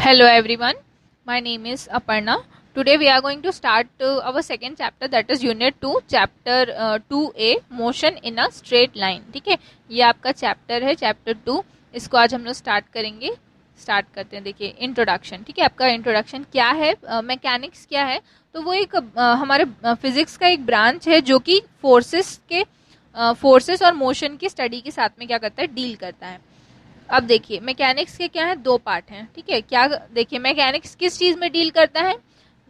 Hello everyone, my name is Aparna. Today we are going to start our second chapter, that is Unit 2, Chapter 2A, Motion in a Straight Line. ठीक है, ये आपका chapter है, chapter 2. इसको आज हम लोग स्टार्ट करेंगे. स्टार्ट करते हैं. देखिए इंट्रोडक्शन. ठीक है, आपका इंट्रोडक्शन क्या है, मैकेनिक्स क्या है. तो वो एक हमारे फिजिक्स का एक ब्रांच है जो कि फोर्सेस और मोशन की स्टडी के साथ में क्या करता है, डील करता है. अब देखिए मैकेनिक्स के क्या है, दो पार्ट हैं. ठीक है, क्या देखिए मैकेनिक्स किस चीज में डील करता है,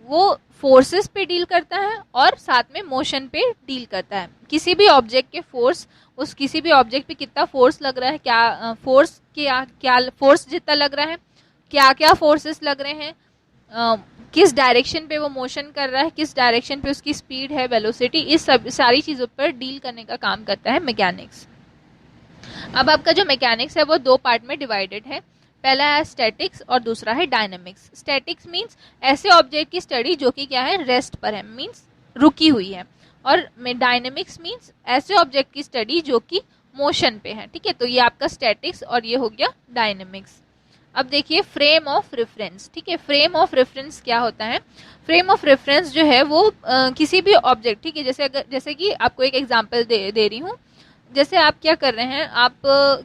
वो फोर्सेस पे डील करता है और साथ में मोशन पे डील करता है. किसी भी ऑब्जेक्ट के फोर्स, उस किसी भी ऑब्जेक्ट पे कितना फोर्स लग रहा है, क्या फोर्स क्या फोर्स जितना लग रहा है, क्या क्या फोर्सेस लग रहे हैं, किस डायरेक्शन पे वो मोशन कर रहा है, किस डायरेक्शन पे उसकी स्पीड है, वेलोसिटी, इस सब सारी चीजों पर डील करने का काम करता है मैकेनिक्स. अब आपका जो मैकेनिक्स है वो दो पार्ट में डिवाइडेड है. पहला है स्टैटिक्स और दूसरा है डायनेमिक्स. स्टैटिक्स मींस ऐसे ऑब्जेक्ट की स्टडी जो कि क्या है, रेस्ट पर है, मींस रुकी हुई है. और डायनेमिक्स मींस ऐसे ऑब्जेक्ट की स्टडी जो कि मोशन पे है. ठीक है, तो ये आपका स्टैटिक्स और ये हो गया डायनेमिक्स. अब देखिए फ्रेम ऑफ रेफरेंस. ठीक है, फ्रेम ऑफ रेफरेंस क्या होता है. फ्रेम ऑफ रेफरेंस जो है वो किसी भी ऑब्जेक्ट, ठीक है, जैसे कि आपको एक एग्जांपल दे रही हूँ. जैसे आप क्या कर रहे हैं, आप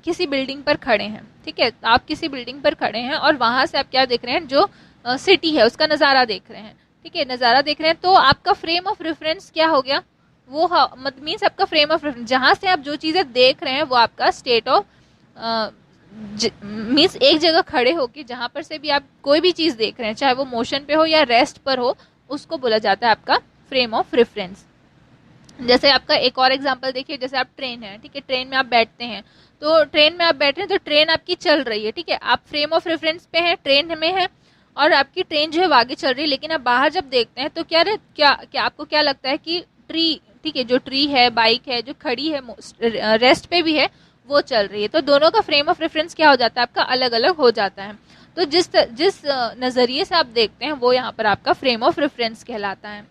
किसी बिल्डिंग पर खड़े हैं. ठीक है, आप किसी बिल्डिंग पर खड़े हैं और वहां से आप क्या देख रहे हैं, जो सिटी है उसका नज़ारा देख रहे हैं. ठीक है, नज़ारा देख रहे हैं, तो आपका फ्रेम ऑफ रेफरेंस क्या हो गया, वो मीन्स आपका फ्रेम ऑफ रेफरेंस जहां से आप जो चीज़ें देख रहे हैं वो आपका स्टेट ऑफ मीन्स एक जगह खड़े होके जहां पर से भी आप कोई भी चीज़ देख रहे हैं, चाहे वो मोशन पे हो या रेस्ट पर हो, उसको बोला जाता है आपका फ्रेम ऑफ रेफरेंस. जैसे आपका एक और एग्जांपल देखिए, जैसे आप ट्रेन है. ठीक है, ट्रेन में आप बैठते हैं, तो ट्रेन में आप बैठ रहे हैं तो ट्रेन आपकी चल रही है. ठीक है, आप फ्रेम ऑफ रेफरेंस पे हैं, ट्रेन में है और आपकी ट्रेन जो है वो आगे चल रही है. लेकिन आप बाहर जब देखते हैं तो क्या आपको क्या लगता है कि ट्री, ठीक है, जो ट्री है, बाइक है जो खड़ी है, रेस्ट पे भी है, वो चल रही है. तो दोनों का फ्रेम ऑफ रेफरेंस क्या हो जाता है, आपका अलग अलग हो जाता है. तो जिस नजरिए से आप देखते हैं वो यहाँ पर आपका फ्रेम ऑफ रेफरेंस कहलाता है.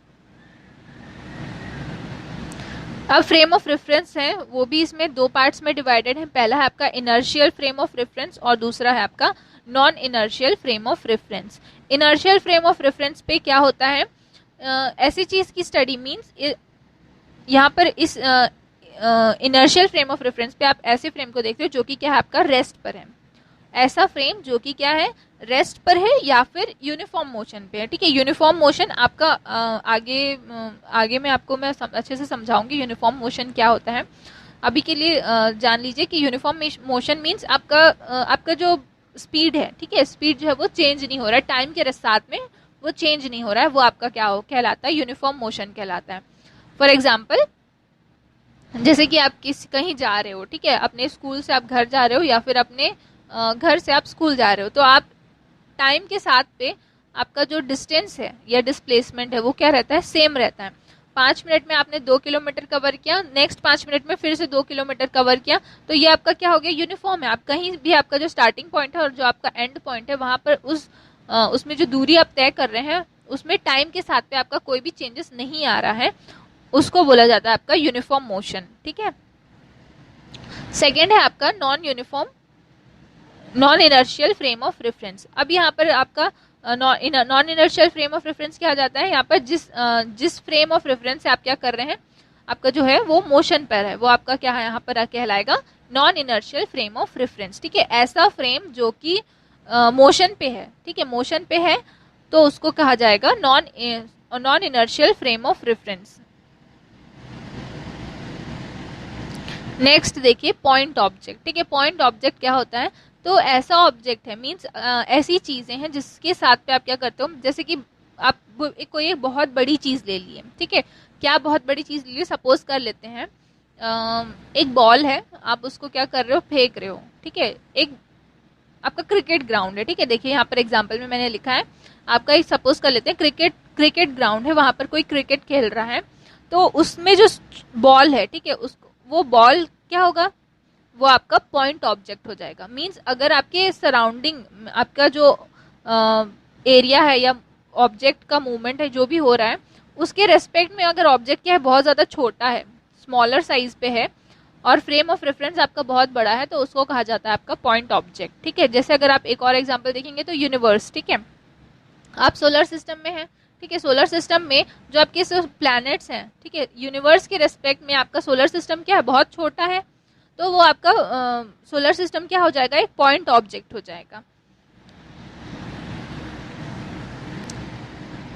अब फ्रेम ऑफ रेफरेंस है वो भी इसमें दो पार्ट्स में डिवाइडेड है. पहला है आपका इनर्शियल फ्रेम ऑफ रेफरेंस और दूसरा है आपका non inertial frame of reference. Inertial frame of reference पे क्या होता है, ऐसी चीज की स्टडी मींस यहाँ पर इस इनर्शियल फ्रेम ऑफ रेफरेंस पे आप ऐसे फ्रेम को देखते हो जो कि क्या है, आपका रेस्ट पर है. ऐसा फ्रेम जो कि क्या है, रेस्ट पर है या फिर यूनिफॉर्म मोशन पे है. ठीक है, यूनिफॉर्म मोशन आपका आगे में आपको मैं अच्छे से समझाऊंगी यूनिफॉर्म मोशन क्या होता है. अभी के लिए जान लीजिए कि यूनिफॉर्म मोशन मींस आपका जो स्पीड है, ठीक है, स्पीड जो है वो चेंज नहीं हो रहा है, टाइम के साथ में वो चेंज नहीं हो रहा है, वो आपका क्या कहलाता है, यूनिफॉर्म मोशन कहलाता है. फॉर एग्जाम्पल, जैसे कि आप कहीं जा रहे हो, ठीक है, अपने स्कूल से आप घर जा रहे हो या फिर अपने घर से आप स्कूल जा रहे हो, तो आप टाइम के साथ पे आपका जो डिस्टेंस है या डिस्प्लेसमेंट है वो क्या रहता है, सेम रहता है. 5 मिनट में आपने 2 किलोमीटर कवर किया, नेक्स्ट 5 मिनट में फिर से 2 किलोमीटर कवर किया, तो ये आपका क्या हो गया, यूनिफॉर्म है. आप कहीं भी आपका जो स्टार्टिंग पॉइंट है और जो आपका एंड पॉइंट है वहां पर उसमें जो दूरी आप तय कर रहे हैं उसमें टाइम के साथ पे आपका कोई भी चेंजेस नहीं आ रहा है, उसको बोला जाता है आपका यूनिफॉर्म मोशन. ठीक है, सेकेंड है आपका non inertial frame of reference. अब यहाँ पर आपका non inertial frame of reference क्या आ जाता है, यहाँ पर जिस फ्रेम ऑफ रेफरेंस से आप क्या कर रहे हैं, आपका जो है वो मोशन पर है, वो आपका क्या है, यहाँ पर कहलाएगा non inertial frame of reference. ठीक है, ऐसा फ्रेम जो कि मोशन पे है, ठीक है, मोशन पे है, तो उसको कहा जाएगा non inertial frame of reference. Next देखिए पॉइंट ऑब्जेक्ट. ठीक है, पॉइंट ऑब्जेक्ट क्या होता है, तो ऐसा ऑब्जेक्ट है मींस ऐसी चीजें हैं जिसके साथ पे आप क्या करते हो, जैसे कि आप कोई एक बहुत बड़ी चीज ले लिए. ठीक है, क्या बहुत बड़ी चीज ले ली, सपोज कर लेते हैं एक बॉल है, आप उसको क्या कर रहे हो, फेंक रहे हो. ठीक है, एक आपका क्रिकेट ग्राउंड है. ठीक है, देखिए यहाँ पर एग्जाम्पल में मैंने लिखा है, आपका एक सपोज कर लेते हैं क्रिकेट ग्राउंड है, वहां पर कोई क्रिकेट खेल रहा है, तो उसमें जो बॉल है, ठीक है, वो बॉल क्या होगा, वो आपका पॉइंट ऑब्जेक्ट हो जाएगा. मींस अगर आपके सराउंडिंग आपका जो एरिया है या ऑब्जेक्ट का मूवमेंट है जो भी हो रहा है, उसके रेस्पेक्ट में अगर ऑब्जेक्ट क्या है, बहुत ज़्यादा छोटा है, स्मॉलर साइज पे है, और फ्रेम ऑफ रेफरेंस आपका बहुत बड़ा है तो उसको कहा जाता है आपका पॉइंट ऑब्जेक्ट, ठीक है। जैसे अगर आप एक और एग्जांपल देखेंगे तो यूनिवर्स, ठीक है, आप सोलर सिस्टम में हैं, ठीक है, सोलर सिस्टम में जो आपके प्लैनेट्स हैं, ठीक है, यूनिवर्स के रेस्पेक्ट में आपका सोलर सिस्टम क्या है, बहुत छोटा है, तो वो आपका सोलर सिस्टम क्या हो जाएगा, एक पॉइंट ऑब्जेक्ट हो जाएगा।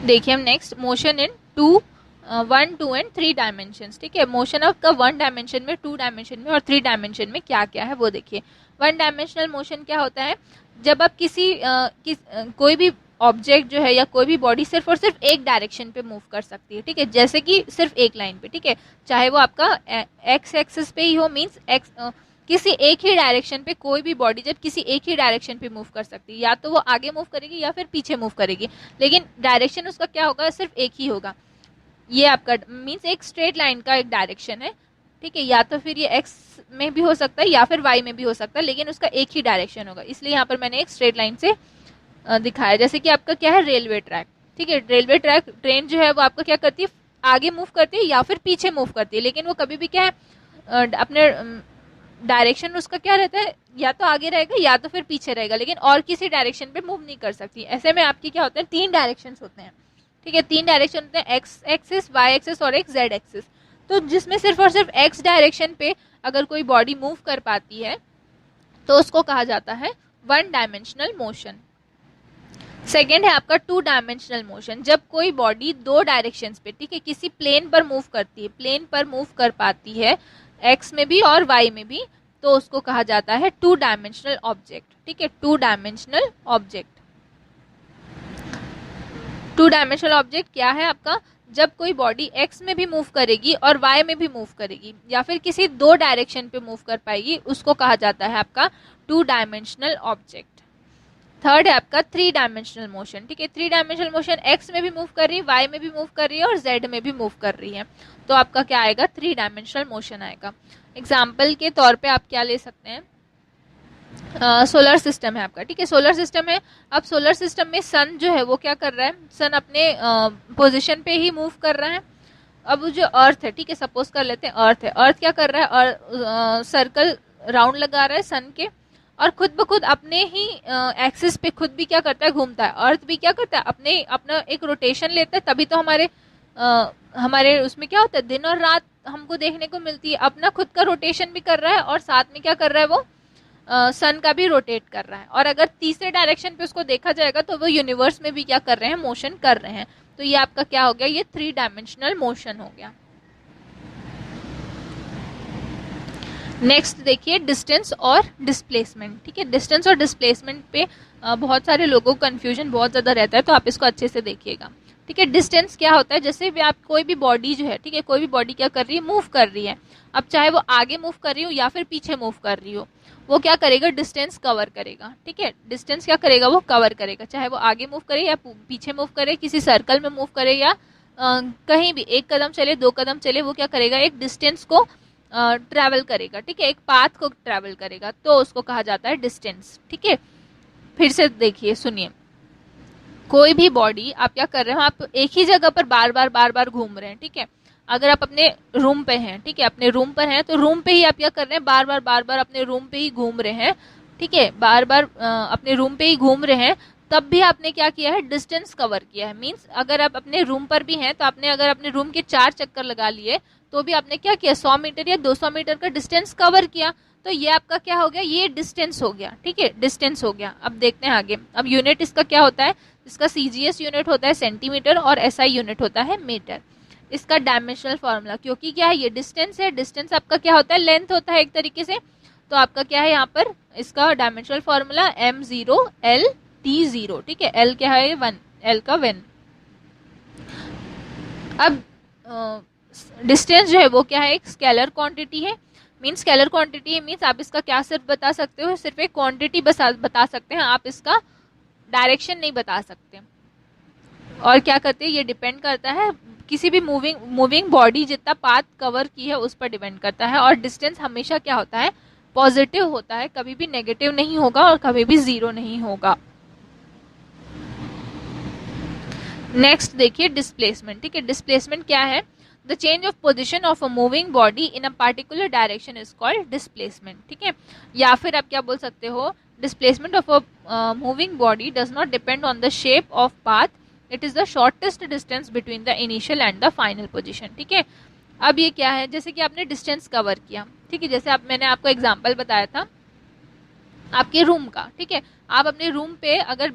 देखिए हम next motion in 1, 2 and 3 dimensions, ठीक है। मोशन आपका 1 डायमेंशन में, 2 डायमेंशन में और 3 डायमेंशन में क्या क्या है वो देखिए। 1 डायमेंशनल मोशन क्या होता है, जब आप कोई भी ऑब्जेक्ट जो है या कोई भी बॉडी सिर्फ और सिर्फ एक डायरेक्शन पे मूव कर सकती है, ठीक है, जैसे कि सिर्फ एक लाइन पे, ठीक है, चाहे वो आपका एक्स एक्सिस पे ही हो, मींस किसी एक ही डायरेक्शन पे कोई भी बॉडी जब किसी एक ही डायरेक्शन पे मूव कर सकती है, या तो वो आगे मूव करेगी या फिर पीछे मूव करेगी, लेकिन डायरेक्शन उसका क्या होगा, सिर्फ एक ही होगा। ये आपका मींस एक स्ट्रेट लाइन का एक डायरेक्शन है, ठीक है, या तो फिर ये एक्स में भी हो सकता है या फिर वाई में भी हो सकता है, लेकिन उसका एक ही डायरेक्शन होगा, इसलिए यहाँ पर मैंने एक स्ट्रेट लाइन से दिखाया। जैसे कि आपका क्या है, रेलवे ट्रैक, ठीक है, रेलवे ट्रैक, ट्रेन जो है वो आपका क्या करती है, आगे मूव करती है या फिर पीछे मूव करती है, लेकिन वो कभी भी क्या है अपने डायरेक्शन उसका क्या रहता है, या तो आगे रहेगा या तो फिर पीछे रहेगा, लेकिन और किसी डायरेक्शन पे मूव नहीं कर सकती। ऐसे में आपकी क्या होते हैं, 3 डायरेक्शंस होते हैं, ठीक है, 3 डायरेक्शन होते हैं, एक्स एक्सिस, वाई एक्सिस और एक जेड एक्सिस। तो जिसमें सिर्फ और सिर्फ एक्स डायरेक्शन पे अगर कोई बॉडी मूव कर पाती है तो उसको कहा जाता है 1 डायमेंशनल मोशन। सेकेंड है आपका 2 डायमेंशनल मोशन, जब कोई बॉडी 2 डायरेक्शंस पे, ठीक है, किसी प्लेन पर मूव करती है, प्लेन पर मूव कर पाती है, एक्स में भी और वाई में भी, तो उसको कहा जाता है 2 डायमेंशनल ऑब्जेक्ट, ठीक है, 2 डायमेंशनल ऑब्जेक्ट। 2 डायमेंशनल ऑब्जेक्ट क्या है आपका, जब कोई बॉडी एक्स में भी मूव करेगी और वाई में भी मूव करेगी या फिर किसी 2 डायरेक्शन पे मूव कर पाएगी, उसको कहा जाता है आपका 2 डायमेंशनल ऑब्जेक्ट। थर्ड है आपका 3 डायमेंशनल मोशन, ठीक है, 3 डायमेंशनल मोशन एक्स में भी मूव कर रही है, वाई में भी मूव कर रही है और जेड में भी मूव कर रही है, तो आपका क्या आएगा, 3 डायमेंशनल मोशन आएगा। एग्जाम्पल के तौर पे आप क्या ले सकते हैं, सोलर सिस्टम है आपका, ठीक है, सोलर सिस्टम है। अब सोलर सिस्टम में सन जो है वो क्या कर रहा है, सन अपने पोजीशन पे ही मूव कर रहा है। अब जो अर्थ है, ठीक है, सपोज कर लेते हैं अर्थ है, अर्थ क्या कर रहा है, सर्कल राउंड लगा रहा है सन के, और खुद ब खुद अपने ही एक्सिस पे खुद भी क्या करता है, घूमता है। अर्थ भी क्या करता है, अपना एक रोटेशन लेता है, तभी तो हमारे उसमें क्या होता है, दिन और रात हमको देखने को मिलती है। अपना खुद का रोटेशन भी कर रहा है और साथ में क्या कर रहा है, वो सन का भी रोटेट कर रहा है। और अगर तीसरे डायरेक्शन पे उसको देखा जाएगा तो वो यूनिवर्स में भी क्या कर रहे हैं, मोशन कर रहे हैं। तो ये आपका क्या हो गया, ये 3 डायमेंशनल मोशन हो गया। नेक्स्ट देखिए डिस्टेंस और डिस्प्लेसमेंट, ठीक है, डिस्टेंस और डिस्प्लेसमेंट पे बहुत सारे लोगों को कंफ्यूजन बहुत ज्यादा रहता है, तो आप इसको अच्छे से देखिएगा, ठीक है। डिस्टेंस क्या होता है, जैसे भी आप कोई भी बॉडी जो है, ठीक है, कोई भी बॉडी क्या कर रही है, मूव कर रही है। अब चाहे वो आगे मूव कर रही हो या फिर पीछे मूव कर रही हो, वो क्या करेगा, डिस्टेंस कवर करेगा, ठीक है, डिस्टेंस क्या करेगा, वो कवर करेगा, चाहे वो आगे मूव करे या पीछे मूव करे, किसी सर्कल में मूव करे या कहीं भी 1 कदम चले 2 कदम चले, वो क्या करेगा, एक डिस्टेंस को ट्रैवल करेगा, ठीक है, एक पाथ को ट्रैवल करेगा, तो उसको कहा जाता है डिस्टेंस, ठीक है। फिर से देखिए, सुनिए, कोई भी बॉडी आप क्या कर रहे हो, आप एक ही जगह पर बार बार घूम रहे हैं, ठीक है। अगर आप अपने रूम पे हैं, ठीक है, अपने रूम पर हैं, तो रूम पे ही आप क्या कर रहे हैं, बार बार अपने रूम पे ही घूम रहे हैं, ठीक है, बार बार अपने रूम पे ही घूम रहे हैं, तब भी आपने क्या किया है, डिस्टेंस कवर किया है। मींस अगर आप अपने रूम पर भी हैं तो आपने अगर अपने रूम के 4 चक्कर लगा लिए तो भी आपने क्या किया, 100 मीटर या 200 मीटर का डिस्टेंस कवर किया, तो ये आपका क्या हो गया, ये डिस्टेंस हो गया, ठीक है, डिस्टेंस हो गया। अब देखते हैं आगे। अब यूनिट इसका क्या होता है, इसका सीजीएस यूनिट होता है सेंटीमीटर और एसआई यूनिट होता है मीटर। इसका डायमेंशनल फॉर्मूला, क्योंकि क्या है, ये डिस्टेंस है, डिस्टेंस आपका क्या होता है, लेंथ होता है एक तरीके से, तो आपका क्या है यहाँ पर इसका डायमेंशनल फॉर्मूला m0l/t0, ठीक है, l क्या है, 1, l का 1। अब डिस्टेंस जो है वो क्या है, एक स्केलर क्वांटिटी है। मींस स्केलर क्वांटिटी है, मींस आप इसका क्या सिर्फ बता सकते हो, सिर्फ एक क्वांटिटी बता सकते हैं, आप इसका डायरेक्शन नहीं बता सकते। और क्या करते हैं, ये डिपेंड करता है किसी भी मूविंग बॉडी जितना पाथ कवर की है उस पर डिपेंड करता है। और डिस्टेंस हमेशा क्या होता है, पॉजिटिव होता है, कभी भी नेगेटिव नहीं होगा और कभी भी 0 नहीं होगा। नेक्स्ट देखिए डिस्प्लेसमेंट, ठीक है, डिस्प्लेसमेंट क्या है, the change of position of a moving body in a particular direction is called displacement, ठीक है। या फिर आप क्या बोल सकते हो, displacement of a moving body does not depend on the shape of path, it is the shortest distance between the initial and the final position, ठीक है। अब ये क्या है, जैसे कि आपने डिस्टेंस कवर किया, ठीक है, जैसे मैंने आपको एग्जाम्पल बताया था आपके रूम का, ठीक है। आप अपने रूम पे अगर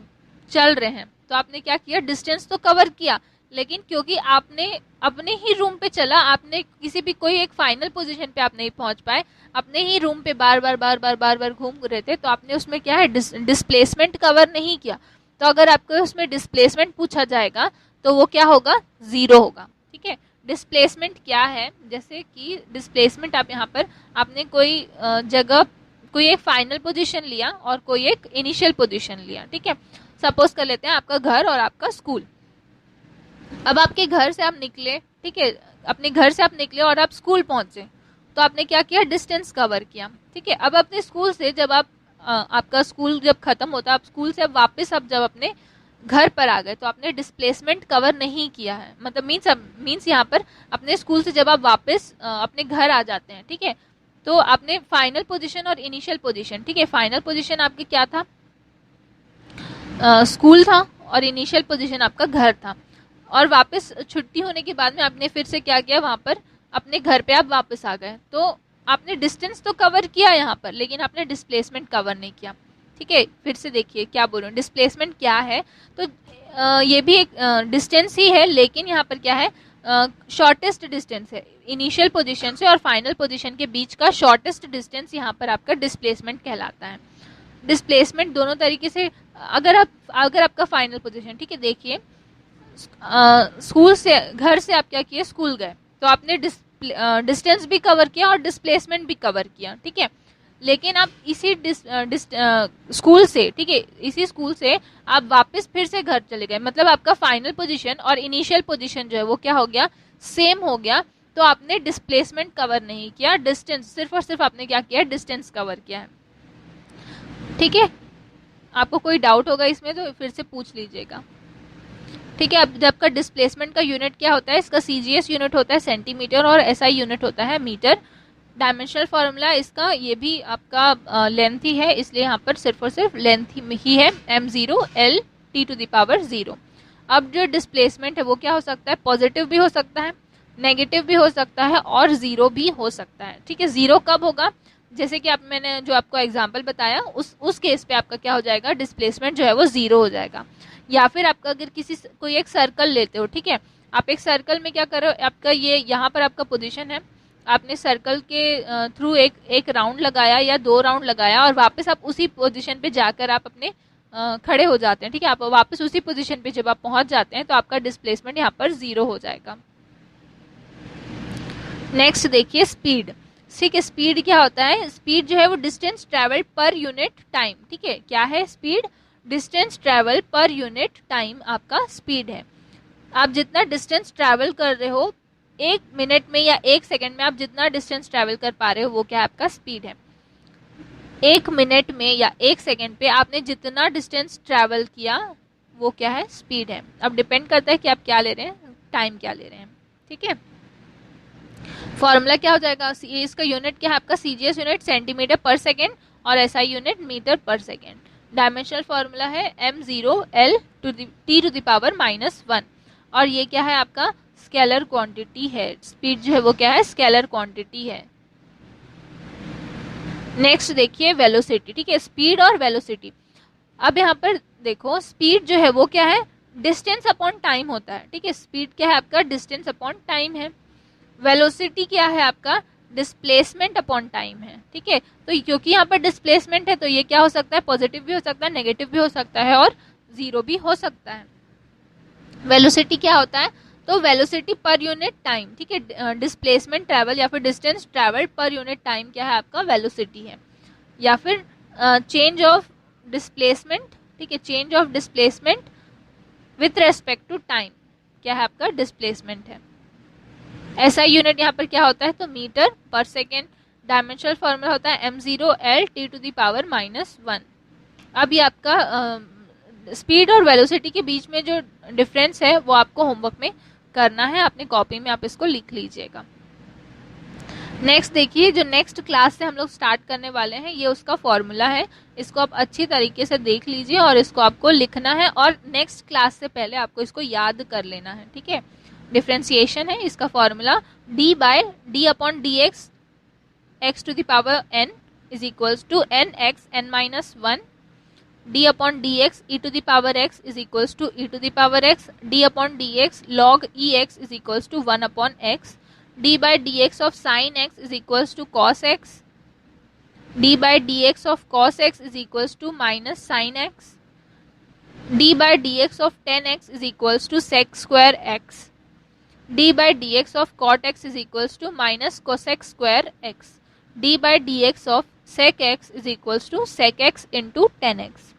चल रहे हैं तो आपने क्या किया, डिस्टेंस तो कवर किया, लेकिन क्योंकि आपने अपने ही रूम पे चला, आपने किसी भी कोई एक फाइनल पोजीशन पे आप नहीं पहुंच पाए, अपने ही रूम पे बार बार घूम रहे थे, तो आपने उसमें क्या है, डिस्प्लेसमेंट कवर नहीं किया। तो अगर आपको उसमें डिस्प्लेसमेंट पूछा जाएगा तो वो क्या होगा, 0 होगा, ठीक है। डिस्प्लेसमेंट क्या है, जैसे कि डिस्प्लेसमेंट आप यहाँ पर आपने कोई जगह, कोई एक फाइनल पोजीशन लिया और कोई एक इनिशियल पोजीशन लिया, ठीक है। सपोज कर लेते हैं आपका घर और आपका स्कूल। अब आपके घर से आप निकले, ठीक है, अपने घर से आप निकले और आप स्कूल पहुंचे, तो आपने क्या किया, डिस्टेंस कवर किया, ठीक है। अब अपने स्कूल से जब आप आपका स्कूल जब खत्म होता है, आप स्कूल से वापस आप जब अपने घर पर आ गए, तो आपने डिस्प्लेसमेंट कवर नहीं किया है, मतलब मीन्स यहाँ पर अपने स्कूल से जब आप वापस अपने घर आ जाते हैं, ठीक है, तो आपने फाइनल पोजीशन और इनिशियल पोजीशन, ठीक है, फाइनल पोजीशन आपके क्या था, स्कूल था, और इनिशियल पोजीशन आपका घर था, और वापस छुट्टी होने के बाद में आपने फिर से क्या किया, वहां पर अपने घर पे आप वापस आ गए, तो आपने डिस्टेंस तो कवर किया यहाँ पर, लेकिन आपने डिस्प्लेसमेंट कवर नहीं किया, ठीक है। फिर से देखिए क्या बोल रहा हूँ, डिस्प्लेसमेंट क्या है, तो ये भी एक डिस्टेंस ही है, लेकिन यहाँ पर क्या है, शॉर्टेस्ट डिस्टेंस है, इनिशियल पोजीशन से और फाइनल पोजीशन के बीच का शॉर्टेस्ट डिस्टेंस यहाँ पर आपका डिस्प्लेसमेंट कहलाता है। डिस्प्लेसमेंट दोनों तरीके से, अगर आपका फाइनल पोजीशन, ठीक है, देखिए स्कूल से, घर से आप क्या किए, स्कूल गए, तो आपने डिस्टेंस भी कवर किया और डिस्प्लेसमेंट भी कवर किया, ठीक है। लेकिन आप इसी स्कूल से, ठीक है, इसी स्कूल से आप वापस फिर से घर चले गए, मतलब आपका फाइनल पोजीशन और इनिशियल पोजीशन जो है वो क्या हो गया, सेम हो गया, तो आपने डिस्प्लेसमेंट कवर नहीं किया, डिस्टेंस सिर्फ और सिर्फ आपने क्या किया, डिस्टेंस कवर किया है, ठीक है। आपको कोई डाउट होगा इसमें तो फिर से पूछ लीजिएगा, ठीक है। अब जब का डिस्प्लेसमेंट का यूनिट क्या होता है, इसका सीजीएस यूनिट होता है सेंटीमीटर और एसआई यूनिट होता है मीटर। डायमेंशनल फॉर्मूला इसका ये भी आपका लेंथ ही है, इसलिए यहाँ पर सिर्फ और सिर्फ लेंथ ही है, m0 L T⁻0। अब जो डिस्प्लेसमेंट है वो क्या हो सकता है, पॉजिटिव भी हो सकता है, नेगेटिव भी हो सकता है और 0 भी हो सकता है, ठीक है। 0 कब होगा, जैसे कि मैंने जो आपको एग्जाम्पल बताया उस केस पे आपका क्या हो जाएगा, डिस्प्लेसमेंट जो है वो 0 हो जाएगा। या फिर आपका अगर कोई एक सर्कल लेते हो, ठीक है, आप एक सर्कल में क्या करो, आपका ये यहाँ पर आपका पोजीशन है, आपने सर्कल के थ्रू एक राउंड लगाया या 2 राउंड लगाया और वापस आप उसी पोजीशन पे जाकर आप अपने खड़े हो जाते हैं, ठीक है। आप वापस उसी पोजीशन पे जब आप पहुंच जाते हैं तो आपका डिस्प्लेसमेंट यहाँ पर 0 हो जाएगा। नेक्स्ट देखिए स्पीड, ठीक है। स्पीड क्या होता है, स्पीड जो है वो distance travel per unit time, ठीक है। क्या है speed, distance travel per unit time आपका स्पीड है। आप जितना डिस्टेंस ट्रेवल कर रहे हो 1 मिनट में या 1 सेकंड में, आप जितना डिस्टेंस ट्रेवल कर पा रहे हो वो क्या आपका स्पीड है। 1 मिनट में या 1 सेकंड पे आपने जितना डिस्टेंस ट्रेवल किया वो क्या है, स्पीड है। अब डिपेंड करता है कि आप क्या ले रहे हैं, टाइम क्या ले रहे हैं, ठीक है। फॉर्मूला क्या हो जाएगा, इसका यूनिट क्या है आपका, सीजीएस यूनिट सेंटीमीटर पर सेकेंड और एसआई यूनिट मीटर पर सेकेंड। डायमेंशनल फॉर्मूला है m0 L T⁻⁻1 और ये क्या है आपका स्केलर क्वांटिटी है, स्पीड जो है वो क्या है, स्केलर क्वांटिटी है। नेक्स्ट देखिए वेलोसिटी, ठीक है, स्पीड और वेलोसिटी। अब यहाँ पर देखो स्पीड जो है वो क्या है, डिस्टेंस अपॉन टाइम होता है, ठीक है। स्पीड क्या है आपका, डिस्टेंस अपॉन टाइम है। वेलोसिटी क्या है आपका, डिस्प्लेसमेंट अपॉन टाइम है, ठीक है। तो क्योंकि यहाँ पर डिस्प्लेसमेंट है तो ये क्या हो सकता है, पॉजिटिव भी हो सकता है, नेगेटिव भी हो सकता है और 0 भी हो सकता है। वेलोसिटी क्या होता है, तो वेलोसिटी पर यूनिट टाइम, ठीक है। डिस्प्लेसमेंट ट्रेवल या फिर distance travel per unit time क्या है आपका, वेलोसिटी है। या फिर चेंज ऑफ डिस्प्लेसमेंट, ठीक है, change of displacement with respect to time क्या है आपका, डिस्प्लेसमेंट है। ऐसा यूनिट यहाँ पर क्या होता है, तो मीटर पर सेकेंड। डायमेंशनल फॉर्मूला होता है m0 L T⁻⁻1। अब ये आपका स्पीड और वेलोसिटी के बीच में जो डिफरेंस है वो आपको होमवर्क में करना है, अपनी कॉपी में आप इसको लिख लीजिएगा। नेक्स्ट देखिए, जो नेक्स्ट क्लास से हम लोग स्टार्ट करने वाले हैं ये उसका फॉर्मूला है, इसको आप अच्छी तरीके से देख लीजिए और इसको आपको लिखना है और नेक्स्ट क्लास से पहले आपको इसको याद कर लेना है, ठीक है। डिफरेंशिएशन है, इसका formula d by d upon d x x to the power n is equals to n x n minus 1, d upon d x e to the power x is equals to e to the power x, d upon d x log e x is equals to 1 upon x, d by dx of sin x is equals to cos x, d by dx of cos x is equals to minus sin x, d by dx of tan x is equals to sec square x, d by dx of cot x is equals to minus cosec square x, d by dx of sec x is equals to sec x into tan x,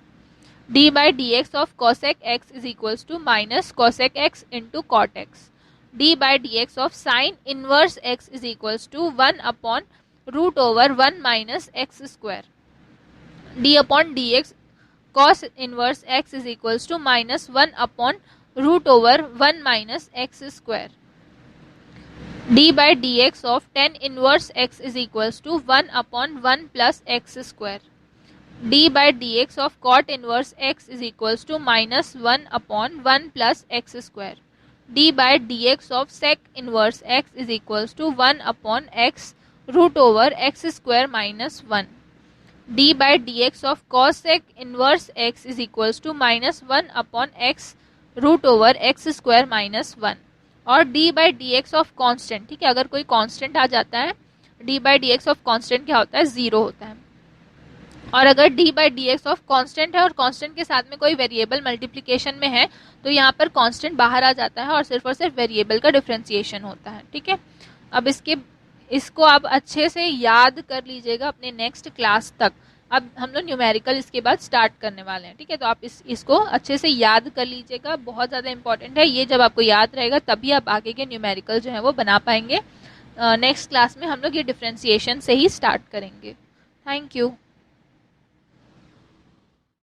d by dx of cosec x is equals to minus cosec x into cot x, d by dx of sin inverse x is equals to 1 upon root over 1 minus x square, d upon dx cos inverse x is equals to minus 1 upon root over 1 minus x square, d by dx of tan inverse x is equals to 1 upon 1 plus x square, d by dx of cot inverse x is equals to minus 1 upon 1 plus x square, d by dx of sec inverse x is equals to 1 upon x root over x square minus 1, d by dx of cosec inverse x is equals to minus 1 upon x root over x square minus 1, और d by dx of constant, ठीक है, अगर कोई constant आ जाता है d by dx of constant क्या होता है, 0 होता है, और अगर d by dx of constant है और कांस्टेंट के साथ में कोई वेरिएबल मल्टीप्लिकेशन में है तो यहाँ पर कांस्टेंट बाहर आ जाता है और सिर्फ वेरिएबल का डिफरेंशिएशन होता है, ठीक है। अब इसको आप अच्छे से याद कर लीजिएगा अपने नेक्स्ट क्लास तक। अब हम लोग न्यूमेरिकल इसके बाद स्टार्ट करने वाले हैं, ठीक है, तो आप इसको अच्छे से याद कर लीजिएगा, बहुत ज़्यादा इंपॉर्टेंट है ये। जब आपको याद रहेगा तभी आप आगे के न्यूमेरिकल जो है वो बना पाएंगे। नेक्स्ट क्लास में हम लोग ये डिफरेंशिएशन से ही स्टार्ट करेंगे। Thank you.